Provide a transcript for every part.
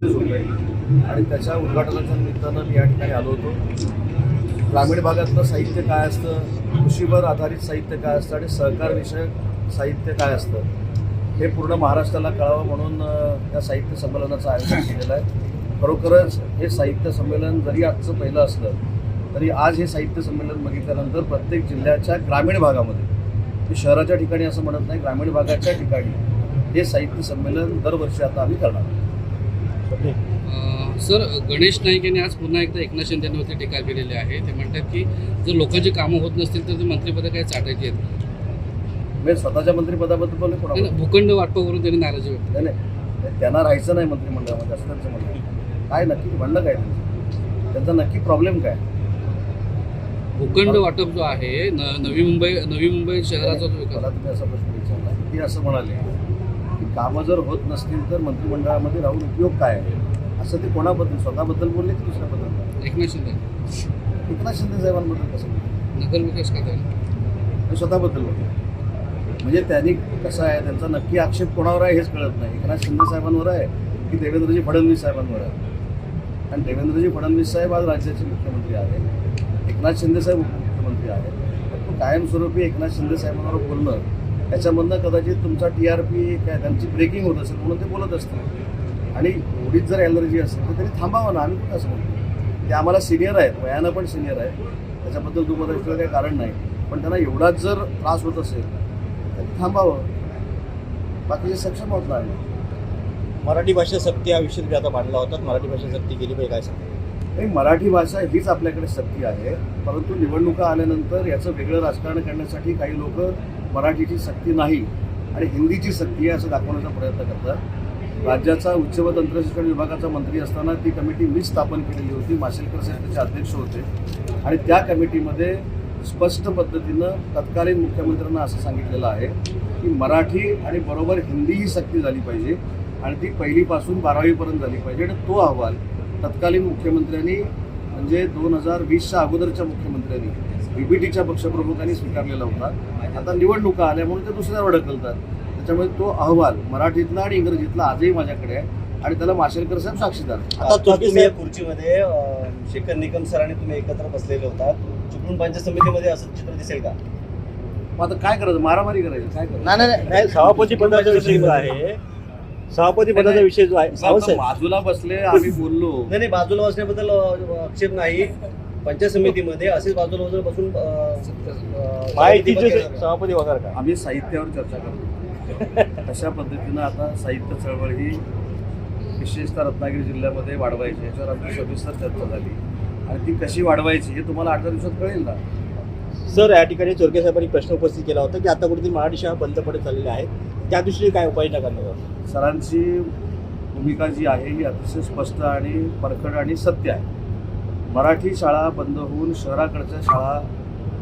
आणि त्याच्या उद्घाटनाच्या निमित्तानं मी या ठिकाणी आलो होतो. ग्रामीण भागातलं साहित्य काय असतं, कृषीवर आधारित साहित्य काय असतं आणि सहकारविषयक साहित्य काय असतं हे पूर्ण महाराष्ट्राला कळावं म्हणून या साहित्य संमेलनाचं आयोजन केलेलं आहे. खरोखरच हे साहित्य संमेलन जरी आजचं पहिलं असलं तरी आज हे साहित्य संमेलन बघितल्यानंतर प्रत्येक जिल्ह्याच्या ग्रामीण भागामध्ये, मी शहराच्या ठिकाणी असं म्हणत नाही, ग्रामीण भागाच्या ठिकाणी हे साहित्य संमेलन दरवर्षी आता आम्ही करणार. सर, गणेश नाईक यांनी आज पुन्हा एकदा एकनाथ शिंदेवरती टीका केलेली आहे. ते म्हणतात की जर लोकांची कामं होत नसतील तर ते मंत्रिपदं काही चाटायची आहेत. मी स्वतःच्या मंत्रिपदाबद्दल बोलले कोणा भूखंड वाटपावरून त्यांनी नाराजी व्यक्त नाही, त्यांना राहायचं नाही मंत्रिमंडळामध्ये असं त्यांचं म्हणणं. काय नक्की म्हणणं काय त्यांचा नक्की प्रॉब्लेम काय? भूखंड वाटप जो आहे नवी मुंबई शहराचा जो विकास, मला तुम्ही असा प्रश्न विचारला. ते असं म्हणाले की कामं जर होत नसतील तर मंत्रिमंडळामध्ये राहून उपयोग काय आहे, असं ते कोणाबद्दल, स्वतःबद्दल बोलले की दुसऱ्याबद्दल? एकनाथ शिंदे साहेबांबद्दल कसं बोलले? नगरविकास खात्यावर स्वतःबद्दल बोलले. म्हणजे त्यांनी कसं आहे, त्यांचा नक्की आक्षेप कोणावर आहे हेच कळत नाही. एकनाथ शिंदे साहेबांवर आहे की देवेंद्रजी फडणवीस साहेबांवर आहे? आणि देवेंद्रजी फडणवीस साहेब आज राज्याचे मुख्यमंत्री आहेत, एकनाथ शिंदे साहेब उपमुख्यमंत्री आहेत. पण कायमस्वरूपी एकनाथ शिंदे साहेबांवर बोलणं, त्याच्यामधनं कदाचित तुमचा TRP काय त्यांची ब्रेकिंग होत असेल म्हणून ते बोलत असतील. आणि एवढीच जर ॲलर्जी असेल तर त्यांनी थांबावं ना. आम्ही पण असं म्हणतो, ते आम्हाला सिनियर आहेत, वयानं पण सिनियर आहेत, त्याच्याबद्दल दुमत असलेलं काही कारण नाही. पण त्यांना एवढाच जर त्रास होत असेल तर थांबावं. बाकीचे सक्षम होत नाही. मराठी भाषा सक्ती हा विषय तुम्ही आता मांडला होता. मराठी भाषा सक्ती केली पाहिजे, काय सांगता? नाही, मराठी भाषा हीच आपल्याकडे सक्ती आहे. परंतु निवडणुका आल्यानंतर याचं वेगळं राजकारण करण्यासाठी काही लोक मराठीची सक्ती नाही आणि हिंदीची सक्ती आहे असं दाखवण्याचा प्रयत्न करतात. राज्याचा उच्च व तंत्रशिक्षण विभागाचा मंत्री असताना ती कमिटी मीच स्थापन केलेली होती. माशेलकर साहेब त्याचे अध्यक्ष होते आणि त्या कमिटीमध्ये स्पष्ट पद्धतीनं तत्कालीन मुख्यमंत्र्यांना असं सांगितलेलं आहे की मराठी आणि बरोबर हिंदी ही सक्ती झाली पाहिजे आणि ती 1ली पासून 12वी झाली पाहिजे. आणि तो अहवाल तत्कालीन मुख्यमंत्र्यांनी, म्हणजे 2020च्या अगोदरच्या मुख्यमंत्र्यांनी, BBTच्या पक्षप्रमुखांनी स्वीकारलेला होता. आता निवडणुका आल्या म्हणून ते दुसऱ्यावर ढकलतात. त्याच्यामुळे तो अहवाल मराठीतला आणि इंग्रजीतला आजही माझ्याकडे आहे आणि त्याला माशेलकर साहेब साक्षीदार. आता तुम्ही या खुर्चीमध्ये शेखर निकम सरांनी तुम्ही एकत्र बसलेले होता. चिपळूण पंचायत समितीमध्ये असं चित्र दिसेल का? मग आता काय करायचं, मारामारी करायची, काय करायचं? नाही, सभापती पदाचा विषय जो आहे, सभापती पदाचा विषय जो आहे, बाजूला बसले, आम्ही बोललो. नाही, बाजूला बसण्याबद्दल आक्षेप नाही. पंचायत समितीमध्ये असेच बाजूला बसून माहितीचे सभापती होणार का? आम्ही साहित्यावर चर्चा करतो. अशा पद्धतीनं आता साहित्य चळवळ ही विशेषतः रत्नागिरी जिल्ह्यामध्ये वाढवायची, याच्यावर आमची सविस्तर चर्चा झाली आणि ती कशी वाढवायची हे तुम्हाला 8 दिवसात कळेल ना. सर, या ठिकाणी चोरके साहेबांनी प्रश्न उपस्थित केला होता की आता कुठेतरी मराठी शाळा बंद पडत चाललेल्या आहेत, त्या दृष्टीने काय उपाययोजना करणार? सरांची भूमिका जी आहे ही अतिशय स्पष्ट आणि परखड आणि सत्य आहे. मराठी शाळा बंद होऊन शहराकडच्या शाळा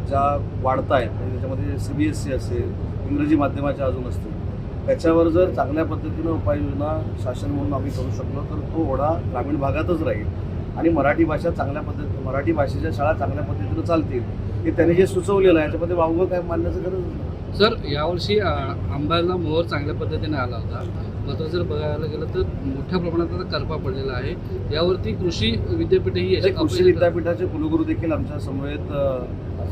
ज्या वाढत आहेत, म्हणजे त्याच्यामध्ये CBSE असेल, इंग्रजी माध्यमाच्या अजून असतील, त्याच्यावर जर चांगल्या पद्धतीनं उपाययोजना शासन म्हणून आम्ही करू शकलो तर तो ओढा ग्रामीण भागातच राहील आणि मराठी भाषेच्या शाळा चांगल्या पद्धतीनं चालतील. हे त्यांनी जे सुचवलेलं आहे त्याच्यामध्ये वावगं काय मानण्याचं गरज नाही. सर, यावर्षी आंब्याला मोहर चांगल्या पद्धतीने आला होता. मात्र जर बघायला गेलं तर मोठ्या प्रमाणात आता करपा पडलेला आहे. यावरती कृषी विद्यापीठही कृषी विद्यापीठाचे कुलगुरू देखील आमच्या समवेत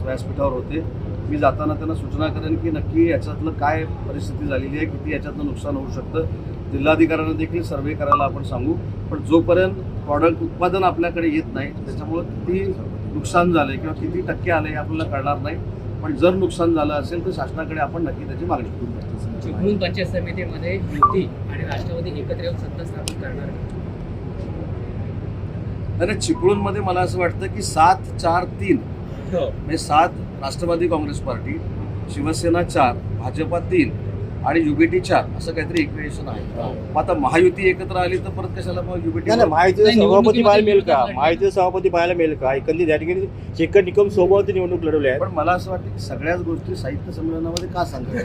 व्यासपीठावर होते. मी जाताना त्यांना सूचना करेन की नक्की याच्यातलं काय परिस्थिती झालेली आहे, किती याच्यातलं नुकसान होऊ शकतं. जिल्हाधिकाऱ्यांना देखील सर्वे करायला आपण सांगू. पण जोपर्यंत उत्पादन आपल्याकडे येत नाही त्याच्यामुळं किती नुकसान झालं किंवा किती टक्के आले हे आपल्याला कळणार नाही. पण जर नुकसान झालं असेल तर शासनाकडे आपण नक्की त्याची मागणी करू. चिपळूण पंचायत समितीमध्ये युती आणि राष्ट्रवादी एकत्र येऊन सत्ता स्थापन करणार आणि चिपळूणमध्ये मला असं वाटतं की 7-4-3 म्हणजे 7 राष्ट्रवादी काँग्रेस पार्टी, शिवसेना 4, भाजपा 3 आणि UBT 4 असं काहीतरी इक्वेशन आहे. मग आता महायुती एकत्र आली तर परत कशाला मग UBT? माहितीचा सभापती पाहायला मिळेल का? माहितीचा सभापती पाहायला मिळेल का? एकंदरीत या ठिकाणी शेखर निकम सोबत निवडणूक लढवली आहे. पण मला असं वाटतं की सगळ्याच गोष्टी साहित्य संमेलनामध्ये का सांगतात?